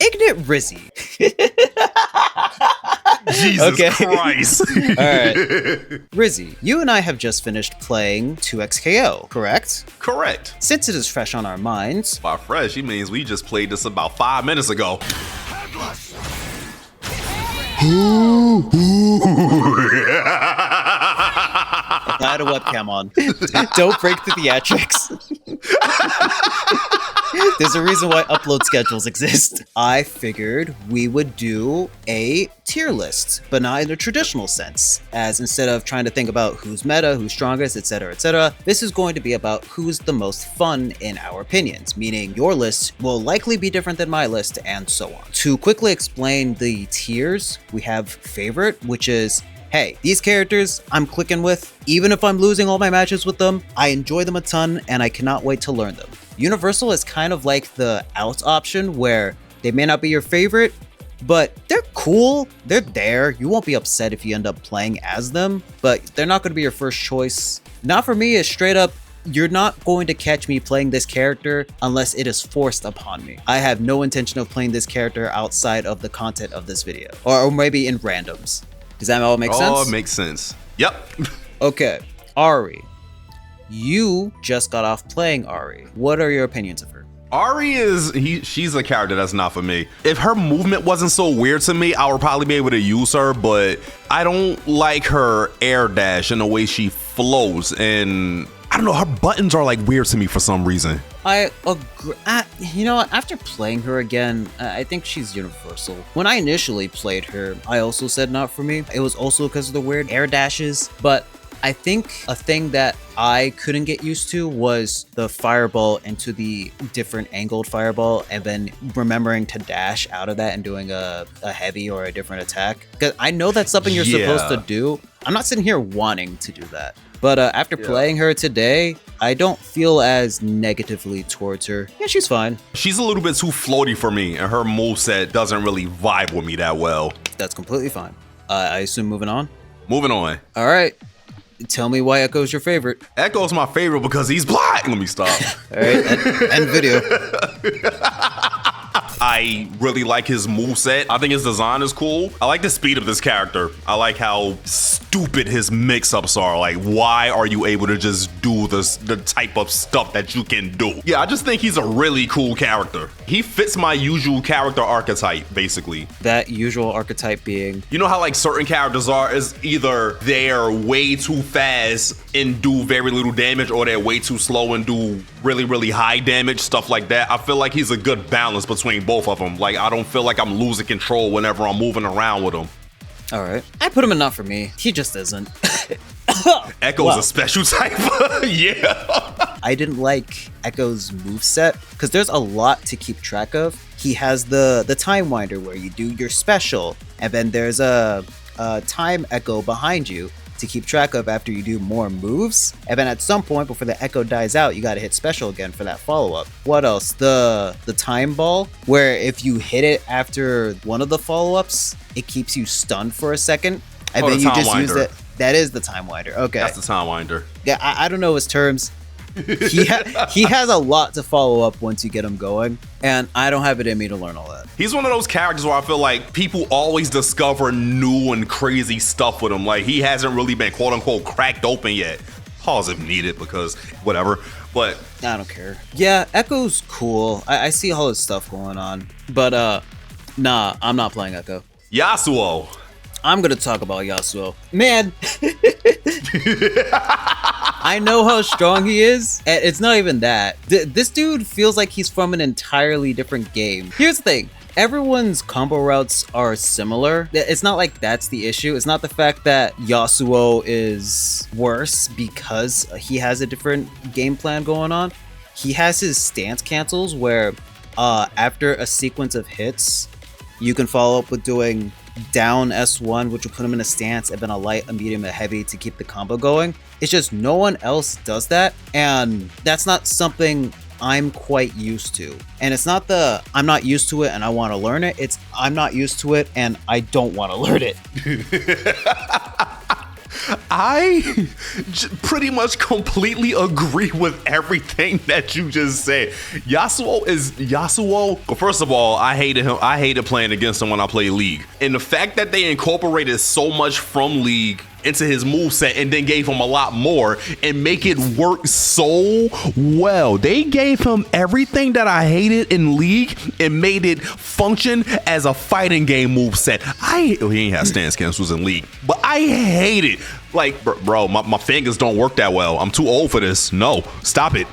Ignorant Rizzy. Jesus Christ. Alright. Rizzy, you and I have just finished playing 2XKO, correct? Correct. Since it is fresh on our minds. By fresh, he means we just played this about 5 minutes ago. I had a webcam on. Don't break the theatrics. There's a reason why upload schedules exist. I figured we would do a tier list, but not in a traditional sense, as instead of trying to think about who's meta, who's strongest, etc., this is going to be about who's the most fun in our opinions, meaning your list will likely be different than my list, and so on. To quickly explain the tiers, we have favorite, which is, hey, these characters I'm clicking with, even if I'm losing all my matches with them, I enjoy them a ton and I cannot wait to learn them. Universal is kind of like the out option where they may not be your favorite, but they're cool, they're there, you won't be upset if you end up playing as them, but they're not going to be your first choice. Not for me, it's straight up, you're not going to catch me playing this character unless it is forced upon me. I have no intention of playing this character outside of the content of this video, or maybe in randoms. Does that all make sense? Oh, it makes sense. Yep. Okay, Ahri. You just got off playing Ahri. What are your opinions of her? Ahri she's a character that's not for me. If her movement wasn't so weird to me, I would probably be able to use her, but I don't like her air dash and the way she flows, and I don't know, her buttons are like weird to me for some reason. I agree. You know what? After playing her again, I think she's universal. When I initially played her, I also said not for me. It was also because of the weird air dashes, but I think a thing that I couldn't get used to was the fireball into the different angled fireball, and then remembering to dash out of that and doing a heavy or a different attack. Because I know that's something you're supposed to do. I'm not sitting here wanting to do that. But after playing her today, I don't feel as negatively towards her. Yeah, she's fine. She's a little bit too floaty for me, and her moveset doesn't really vibe with me that well. That's completely fine. I assume moving on? Moving on. All right. Tell me why Ekko's your favorite. Ekko's my favorite because he's black. Let me stop. All right, end video. I really like his moveset. I think his design is cool. I like the speed of this character. I like how stupid his mix-ups are. Like, why are you able to just do the type of stuff that you can do? Yeah, I just think he's a really cool character. He fits my usual character archetype, basically. That usual archetype being? You know how like certain characters are, is either they're way too fast and do very little damage, or they're way too slow and do really, really high damage, stuff like that. I feel like he's a good balance between both of them. Like, I don't feel like I'm losing control whenever I'm moving around with him. All right. I put him in not for me. He just isn't. Ekko's a special type. Yeah. I didn't like Ekko's moveset because there's a lot to keep track of. He has the time winder where you do your special, and then there's a time echo behind you to keep track of after you do more moves, and then at some point before the echo dies out, you got to hit special again for that follow-up. What else? The time ball, where if you hit it after one of the follow-ups, it keeps you stunned for a second, and then you just use it. That is the time winder. Okay, that's the time winder. Yeah, I don't know his terms. He has a lot to follow up once you get him going, and I don't have it in me to learn all that. He's one of those characters where I feel like people always discover new and crazy stuff with him. Like, he hasn't really been quote unquote cracked open yet. Pause if needed, because whatever, but I don't care. Yeah, Ekko's cool. I see all his stuff going on, but nah, I'm not playing Ekko. Yasuo. I'm gonna talk about Yasuo. Man, I know how strong he is, and it's not even that. This dude feels like he's from an entirely different game. Here's the thing. Everyone's combo routes are similar. It's not like that's the issue. It's not the fact that Yasuo is worse because he has a different game plan going on. He has his stance cancels where after a sequence of hits, you can follow up with doing down S1, which will put him in a stance, and then a light, a medium, a heavy to keep the combo going. It's just no one else does that, and that's not something I'm quite used to. And it's not the I'm not used to it and I want to learn it, it's I'm not used to it and I don't want to learn it. I pretty much completely agree with everything that you just said. Yasuo. Well, first of all, I hated him. I hated playing against him when I played League. And the fact that they incorporated so much from League into his moveset and then gave him a lot more and make it work so well. They gave him everything that I hated in League and made it function as a fighting game moveset. He ain't have stance cancels in League, but I hate it. Like, bro, my fingers don't work that well. I'm too old for this. No, stop it.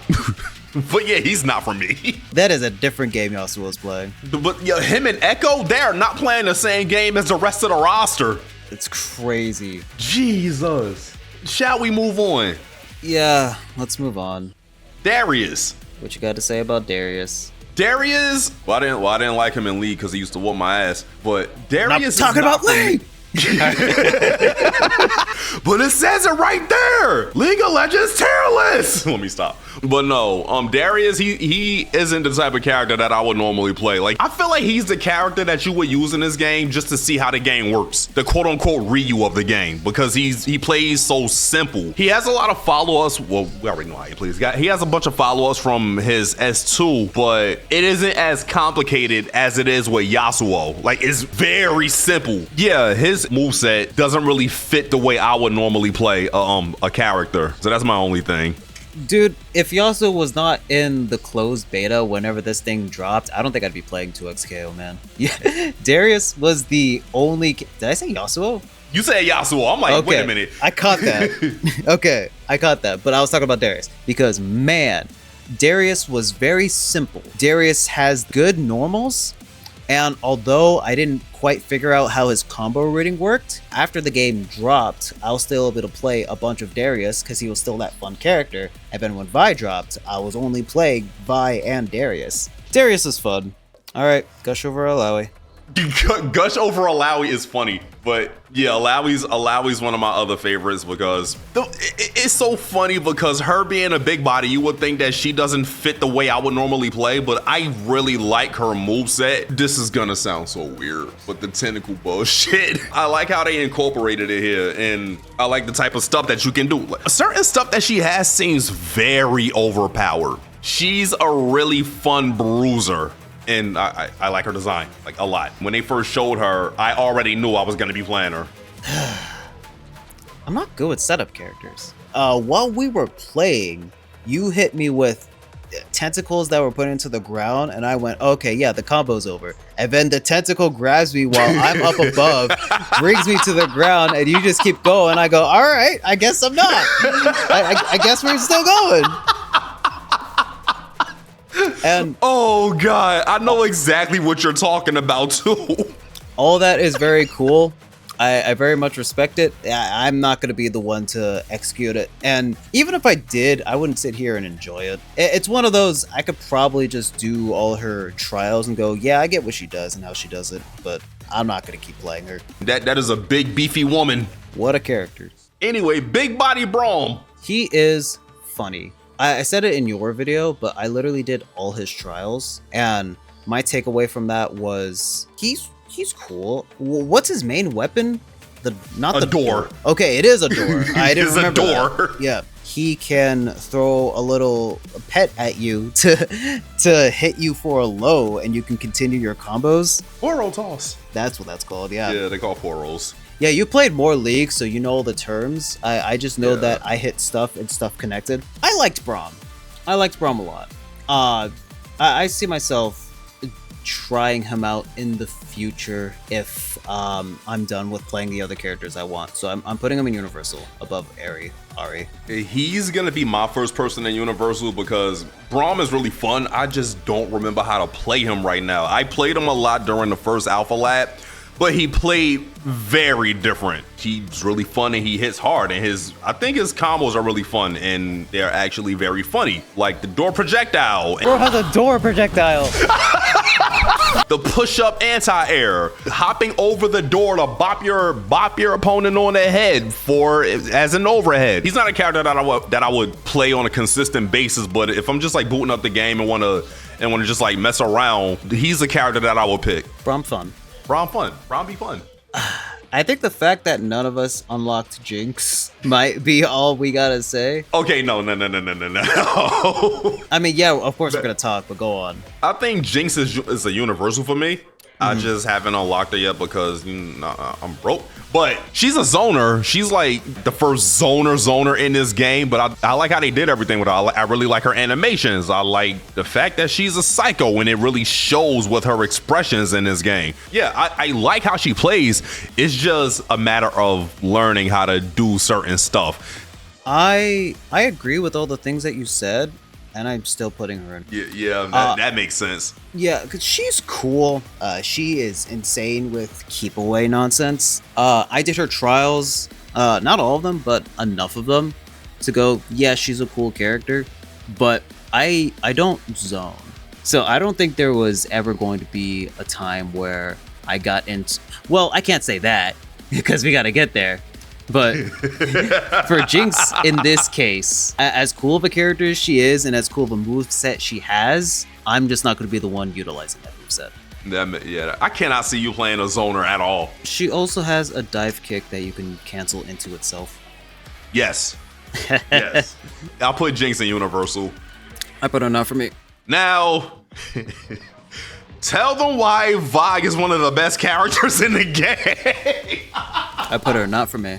But yeah, he's not for me. That is a different game Yasuo's playing. But yeah, him and Ekko, they're not playing the same game as the rest of the roster. It's crazy. Jesus. Shall we move on? Yeah, let's move on. Darius. What you got to say about Darius? Darius? Well, I didn't like him in League because he used to whoop my ass. But Darius I'm talking about League. But it says it right there. League of Legends tier list. Let me stop. But no, Darius, he isn't the type of character that I would normally play. Like, I feel like he's the character that you would use in this game just to see how the game works. The quote unquote Ryu of the game, because he plays so simple. He has a lot of followers. Well, we already know how he plays. He has a bunch of followers from his S2, but it isn't as complicated as it is with Yasuo. Like, it's very simple. Yeah, his moveset doesn't really fit the way I would normally play a character. So that's my only thing. Dude, if Yasuo was not in the closed beta whenever this thing dropped, I don't think I'd be playing 2XKO, man. Yeah, Darius was the only... Did I say Yasuo? You said Yasuo. I'm like, okay, wait a minute. I caught that. Okay, I caught that. But I was talking about Darius because, man, Darius was very simple. Darius has good normals. And although I didn't quite figure out how his combo reading worked, after the game dropped, I was still able to play a bunch of Darius because he was still that fun character. And then when Vi dropped, I was only playing Vi and Darius. Darius is fun. All right, gush over Illaoi. Gush over Illaoi is funny, but yeah, Illaoi's one of my other favorites because it's so funny because her being a big body, you would think that she doesn't fit the way I would normally play, but I really like her moveset. This is gonna sound so weird, but the tentacle bullshit. I like how they incorporated it here, and I like the type of stuff that you can do. Like, certain stuff that she has seems very overpowered. She's a really fun bruiser. And I like her design, like, a lot. When they first showed her, I already knew I was gonna be playing her. I'm not good with setup characters. While we were playing, you hit me with tentacles that were put into the ground, and I went, okay, yeah, the combo's over. And then the tentacle grabs me while I'm up above, brings me to the ground, and you just keep going. I go, all right, I guess I'm not. I guess we're still going. And oh god, I know exactly what you're talking about too. All that is very cool. I very much respect it. I'm not going to be the one to execute it. And even if I did, I wouldn't sit here and enjoy it. It's one of those, I could probably just do all her trials and go, yeah, I get what she does and how she does it, but I'm not going to keep playing her. That is a big beefy woman. What a character. Anyway, big body Braum. He is funny. I said it in your video, but I literally did all his trials, and my takeaway from that was he's cool. What's his main weapon? Not the door. Okay, it is a door. I didn't remember a door. That. Yeah, he can throw a little pet at you to hit you for a low, and you can continue your combos. Four-roll toss. That's what that's called. Yeah. Yeah, they call four rolls. Yeah, you played more League, so you know all the terms. I just know that I hit stuff and stuff connected. I liked Braum. I liked Braum a lot. I see myself trying him out in the future if I'm done with playing the other characters I want. So I'm putting him in Universal above Ahri. He's gonna be my first person in Universal because Braum is really fun. I just don't remember how to play him right now. I played him a lot during the first Alpha Lab, but he played very different. He's really fun and he hits hard, and I think his combos are really fun and they're actually very funny. Like the door projectile. Bro has a door projectile. The push-up anti-air, hopping over the door to bop your opponent on the head as an overhead. He's not a character that I would play on a consistent basis, but if I'm just like booting up the game and want to just like mess around, he's a character that I would pick. Braum fun. Braum fun. Braum be fun. I think the fact that none of us unlocked Jinx might be all we gotta say. Okay, no. I mean, yeah, of course we're gonna talk, but go on. I think Jinx is a universal for me. I just haven't unlocked her yet because I'm broke. But she's a zoner. She's like the first zoner in this game. But I like how they did everything with her. I really like her animations. I like the fact that she's a psycho and it really shows with her expressions in this game. Yeah, I like how she plays. It's just a matter of learning how to do certain stuff. I agree with all the things that you said. And I'm still putting her in. Yeah, that makes sense. Yeah, because she's cool. She is insane with keep away nonsense. I did her trials, not all of them, but enough of them to go, yeah, she's a cool character. But I don't zone. So I don't think there was ever going to be a time where I got into... Well, I can't say that because we got to get there. But for Jinx in this case, as cool of a character as she is and as cool of a moveset she has, I'm just not going to be the one utilizing that moveset. Yeah, I cannot see you playing a zoner at all. She also has a dive kick that you can cancel into itself. Yes. Yes. I'll put Jinx in universal. I put her not for me. Now, tell them why Vi is one of the best characters in the game. I put her not for me.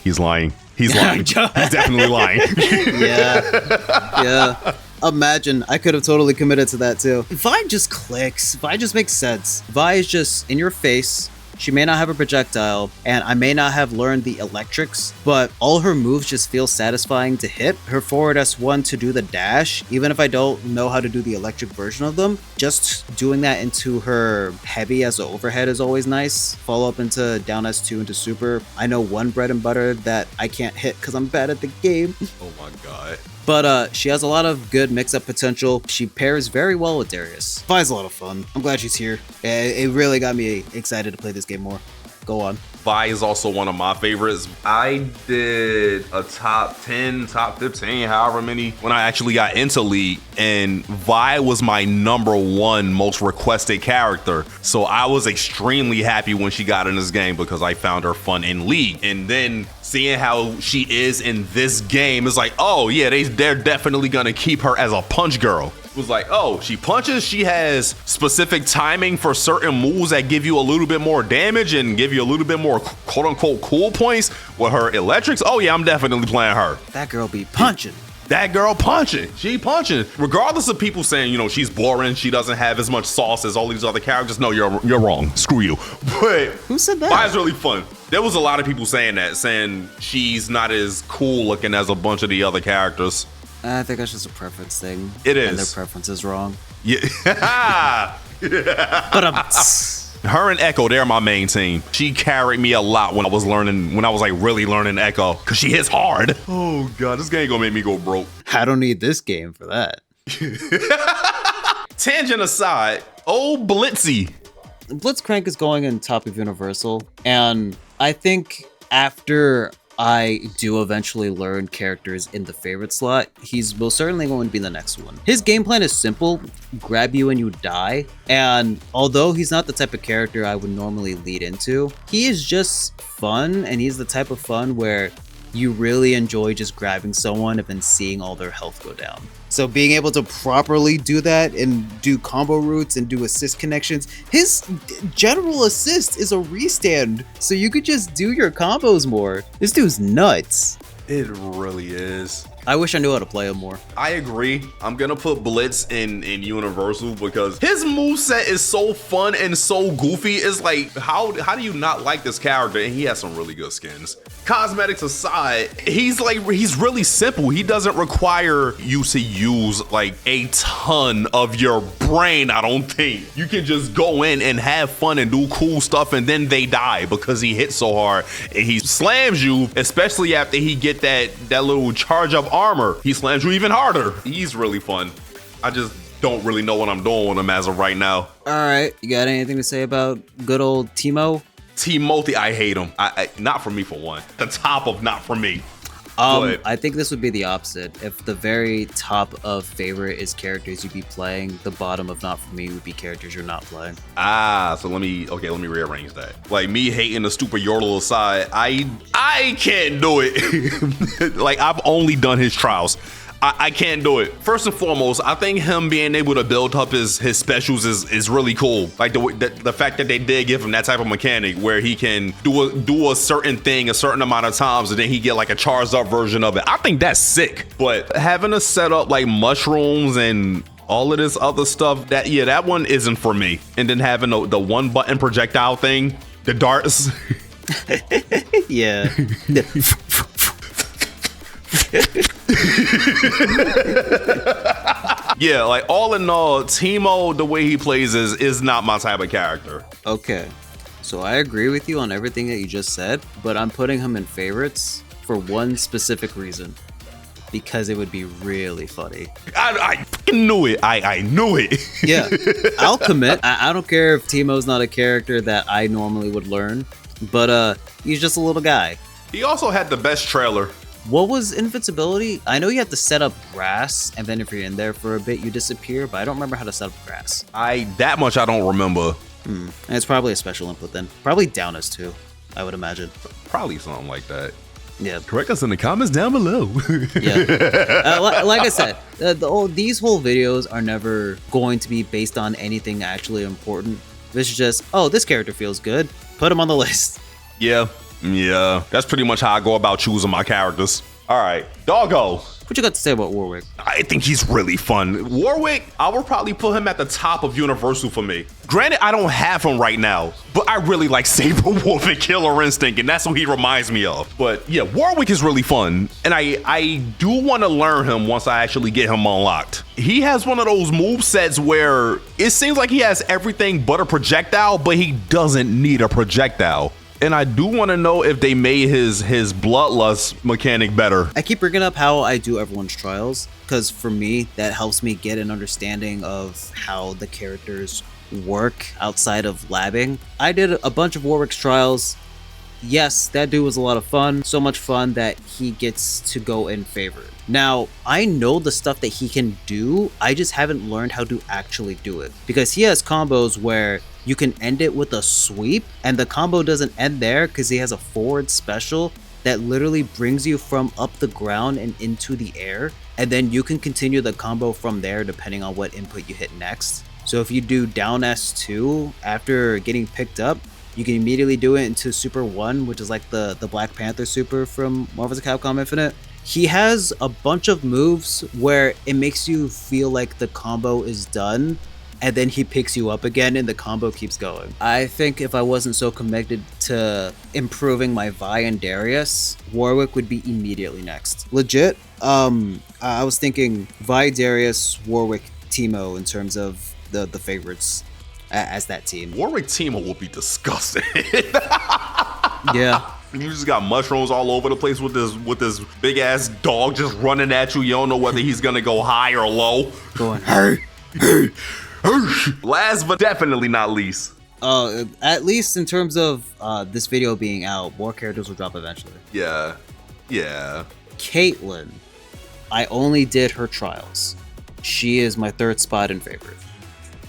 He's lying. He's lying. He's definitely lying. Yeah. Imagine, I could have totally committed to that too. Vi just clicks. Vi just makes sense. Vi is just in your face. She may not have a projectile, and I may not have learned the electrics, but all her moves just feel satisfying to hit. Her forward S1 to do the dash, even if I don't know how to do the electric version of them, just doing that into her heavy as an overhead is always nice. Follow up into down S2 into super. I know one bread and butter that I can't hit because I'm bad at the game. Oh my god. But she has a lot of good mix-up potential. She pairs very well with Darius. Vi's a lot of fun. I'm glad she's here. It really got me excited to play this game more. Go on. Vi is also one of my favorites. I did a top 10, top 15, however many, when I actually got into League, and Vi was my #1 most requested character. So I was extremely happy when she got in this game because I found her fun in League. And then seeing how she is in this game is like, oh yeah, they're definitely gonna keep her as a punch girl. Was like, oh, she punches, she has specific timing for certain moves that give you a little bit more damage and give you a little bit more quote unquote cool points with her electrics. Oh yeah, I'm definitely playing her. That girl be punching. That girl punching. She punching. Regardless of people saying, you know, she's boring, she doesn't have as much sauce as all these other characters. No, you're wrong. Screw you. But who said that? Vi's really fun. There was a lot of people saying that, saying she's not as cool looking as a bunch of the other characters. I think that's just a preference thing. It is. And their preference is wrong. Yeah. But her and Ekko, they're my main team. She carried me a lot when I was like really learning Ekko, because she hits hard. Oh god, this game gonna make me go broke. I don't need this game for that. Tangent aside, Blitzy. Blitzcrank is going in top of Universal, and I think after I do eventually learn characters in the favorite slot, he's most certainly going to be the next one. His game plan is simple, grab you and you die, and although he's not the type of character I would normally lead into, he is just fun, and he's the type of fun where you really enjoy just grabbing someone and then seeing all their health go down. So being able to properly do that and do combo routes and do assist connections, his general assist is a restand, so you could just do your combos more. This dude's nuts. It really is. I wish I knew how to play him more. I agree. I'm gonna put Blitz in Universal because his moveset is so fun and so goofy. It's like, how do you not like this character? And he has some really good skins. Cosmetics aside, he's really simple. He doesn't require you to use like a ton of your brain, I don't think. You can just go in and have fun and do cool stuff, and then they die because he hits so hard. And he slams you, especially after he get that little charge up armor. He slams you even harder. He's really fun. I just don't really know what I'm doing with him as of right now. All right, you got anything to say about good old Teemo? Teemo, I hate him. I not for me for one. The top of not for me. I think this would be the opposite. If the very top of favorite is characters you'd be playing, the bottom of not for me would be characters you're not playing. So let me rearrange that. Like, me hating the stupid Yordle aside, I can't do it. Like, I've only done his trials. I can't do it. First and foremost, I think him being able to build up his specials is really cool. Like the fact that they did give him that type of mechanic where he can do a certain thing a certain amount of times and then he get like a charged up version of it. I think that's sick. But having to set up like mushrooms and all of this other stuff, that one isn't for me. And then having the one button projectile thing, the darts. Yeah. Yeah, like all in all, Teemo, the way he plays is not my type of character. Okay, so I agree with you on everything that you just said, but I'm putting him in favorites for one specific reason. Because it would be really funny. I fucking knew it. I knew it. Yeah, I'll commit. I don't care if Teemo's not a character that I normally would learn, but he's just a little guy. He also had the best trailer. What was invincibility? I know you have to set up grass, and then if you're in there for a bit, you disappear, but I don't remember how to set up grass. That much I don't remember. And it's probably a special input then. Probably down us too, I would imagine. Probably something like that. Yeah. Correct us in the comments down below. Yeah. Like I said, these whole videos are never going to be based on anything actually important. This is just, oh, this character feels good. Put him on the list. Yeah. That's pretty much how I go about choosing my characters. All right, Doggo. What you got to say about Warwick? I think he's really fun. Warwick, I would probably put him at the top of Universal for me. Granted, I don't have him right now, but I really like Saber Wolf and Killer Instinct, and that's what he reminds me of. But yeah, Warwick is really fun, and I do want to learn him once I actually get him unlocked. He has one of those move sets where it seems like he has everything but a projectile, but he doesn't need a projectile. And I do want to know if they made his bloodlust mechanic better. I keep bringing up how I do everyone's trials, because for me, that helps me get an understanding of how the characters work outside of labbing. I did a bunch of Warwick's trials. Yes, that dude was a lot of fun. So much fun that he gets to go in favor. Now, I know the stuff that he can do, I just haven't learned how to actually do it. Because he has combos where you can end it with a sweep, and the combo doesn't end there because he has a forward special that literally brings you from up the ground and into the air, and then you can continue the combo from there depending on what input you hit next. So if you do down S2 after getting picked up, you can immediately do it into Super 1, which is like the Black Panther super from Marvel vs. Capcom Infinite. He has a bunch of moves where it makes you feel like the combo is done, and then he picks you up again and the combo keeps going. I think if I wasn't so committed to improving my Vi and Darius, Warwick would be immediately next. Legit, I was thinking Vi, Darius, Warwick, Teemo in terms of the favorites as that team. Warwick Teemo will be disgusting. Yeah. You just got mushrooms all over the place with this big ass dog just running at you. You don't know whether he's gonna go high or low. Going, hey. Last but definitely not least. At least in terms of this video being out, more characters will drop eventually. Yeah. Caitlyn, I only did her trials. She is my third spot in favorite.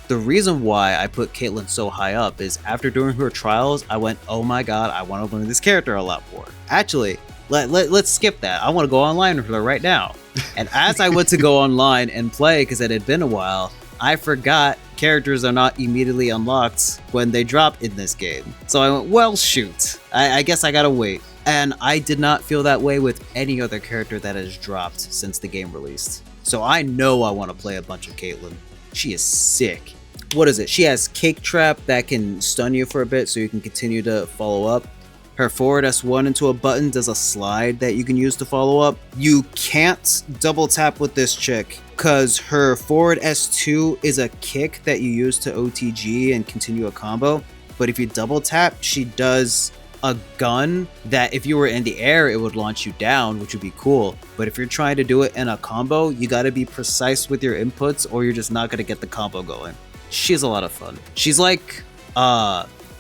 The reason why I put Caitlyn so high up is after doing her trials, I went, oh my god, I want to learn this character a lot more. Actually, let's skip that. I want to go online with her right now. And as I went to go online and play, because it had been a while, I forgot characters are not immediately unlocked when they drop in this game. So I went, well, shoot. I guess I gotta wait. And I did not feel that way with any other character that has dropped since the game released. So I know I want to play a bunch of Caitlyn. She is sick. What is it? She has Cake Trap that can stun you for a bit so you can continue to follow up. Her forward S1 into a button does a slide that you can use to follow up. You can't double tap with this chick because her forward S2 is a kick that you use to OTG and continue a combo. But if you double tap, she does a gun that if you were in the air, it would launch you down, which would be cool. But if you're trying to do it in a combo, you got to be precise with your inputs or you're just not going to get the combo going. She's a lot of fun. She's like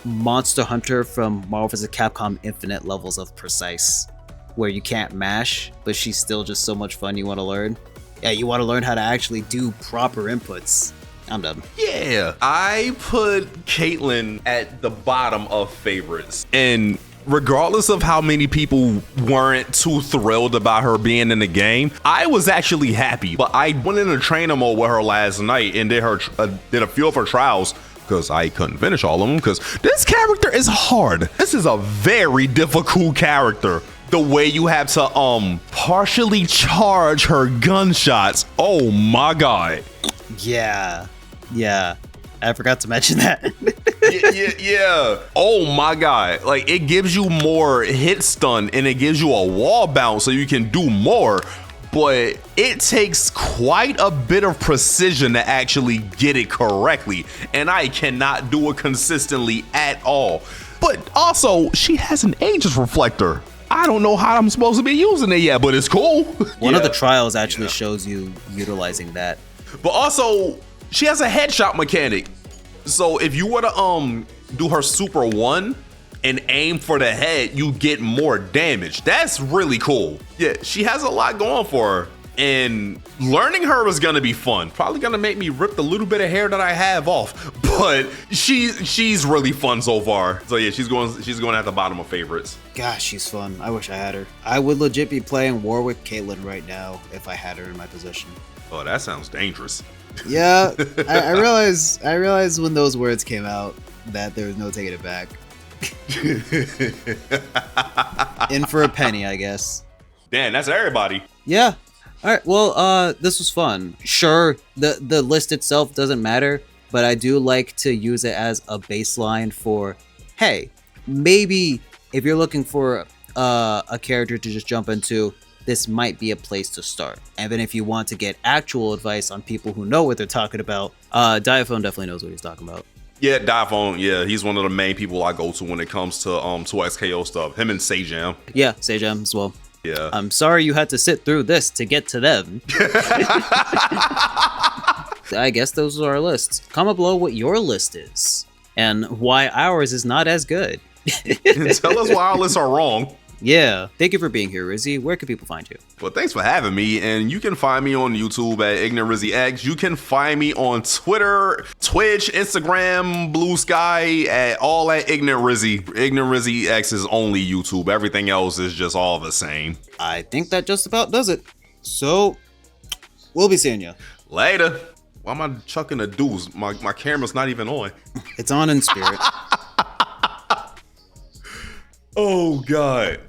Monster Hunter from Marvel vs. Capcom Infinite levels of precise. where you can't mash, but she's still just so much fun you want to learn. Yeah, you want to learn how to actually do proper inputs. I'm done. Yeah, I put Caitlyn at the bottom of favorites. And regardless of how many people weren't too thrilled about her being in the game, I was actually happy. But I went into trainer mode with her last night and did a few of her trials, because I couldn't finish all of them because this character is hard. This is a very difficult character. The way you have to partially charge her gunshots. Oh my god. Yeah. I forgot to mention that. yeah. Oh my god. Like, it gives you more hit stun and it gives you a wall bounce so you can do more. But it takes quite a bit of precision to actually get it correctly. And I cannot do it consistently at all. But also, she has an Aegis reflector. I don't know how I'm supposed to be using it yet, but it's cool. One of the trials actually shows you utilizing that. But also, she has a headshot mechanic. So if you were to do her super 1 and aim for the head, you get more damage. That's really cool. Yeah, she has a lot going for her. And learning her is gonna be fun. Probably gonna make me rip the little bit of hair that I have off. But she's really fun so far. So yeah, she's going at the bottom of favorites. Gosh, she's fun. I wish I had her. I would legit be playing Warwick Caitlyn right now if I had her in my position. Oh, that sounds dangerous. Yeah, I realized when those words came out that there was no taking it back. In for a penny, I guess. Damn, that's everybody. Yeah. All right. Well, this was fun. Sure, the list itself doesn't matter, but I do like to use it as a baseline for, hey, maybe if you're looking for a character to just jump into, this might be a place to start. And then if you want to get actual advice on people who know what they're talking about, Diaphone definitely knows what he's talking about. Yeah, Diaphone, yeah, he's one of the main people I go to when it comes to 2XKO stuff. Him and Sajam. Yeah, Sajam as well. Yeah. I'm sorry you had to sit through this to get to them. I guess those are our lists. Comment below what your list is and why ours is not as good. Tell us why our lists are wrong. Yeah. Thank you for being here, Rizzy. Where can people find you? Well, thanks for having me. And you can find me on YouTube at IgnorantRizzyX. You can find me on Twitter, Twitch, Instagram, Blue Sky, all at IgnorantRizzy. IgnorantRizzyX is only YouTube. Everything else is just all the same. I think that just about does it. So, we'll be seeing you. Later. Why am I chucking a deuce? My camera's not even on. It's on in spirit. Oh, God.